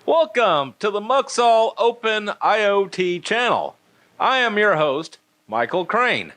Welcome to the Muxall Open IoT channel. I am your host, Michael Klein.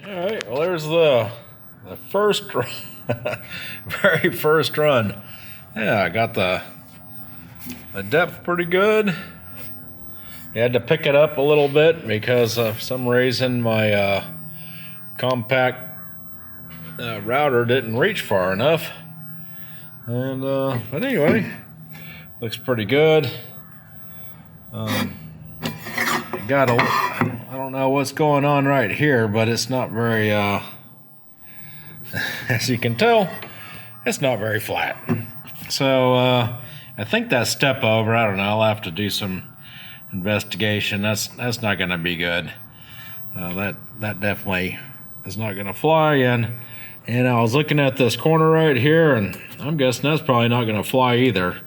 Alright, well there's the first very first run. Yeah, I got the depth pretty good. You had to pick it up a little bit because for some reason my compact router didn't reach far enough. And but anyway, looks pretty good. Got a, I don't know what's going on right here, but it's not very as you can tell, it's not very flat. So I think that step over, I don't know, I'll have to do some investigation. That's not going to be good. That definitely is not going to fly. And I was looking at this corner right here, and I'm guessing that's probably not going to fly either.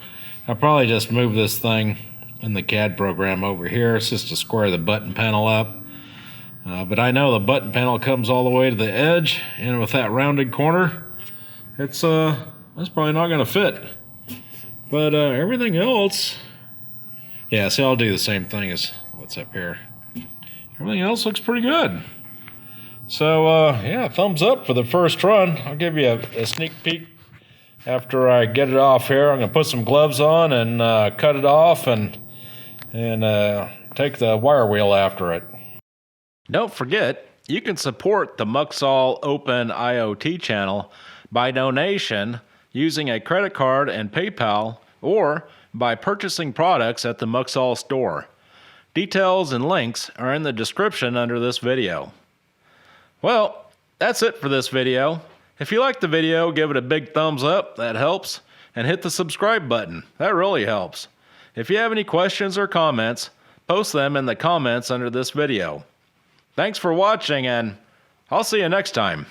I'll probably just move this thing in the CAD program over here. It's just to square the button panel up. But I know the button panel comes all the way to the edge, and with that rounded corner, it's that's probably not going to fit. But everything else, yeah, see, I'll do the same thing as what's up here. Everything else looks pretty good. So yeah, thumbs up for the first run. I'll give you a sneak peek after I get it off here. I'm going to put some gloves on and cut it off and take the wire wheel after it. Don't forget, you can support the Muxall Open IoT channel by donation using a credit card and PayPal, or by purchasing products at the Muxall store. Details and links are in the description under this video. Well, that's it for this video. If you liked the video, give it a big thumbs up, that helps, and hit the subscribe button, that really helps. If you have any questions or comments, post them in the comments under this video. Thanks for watching, and I'll see you next time.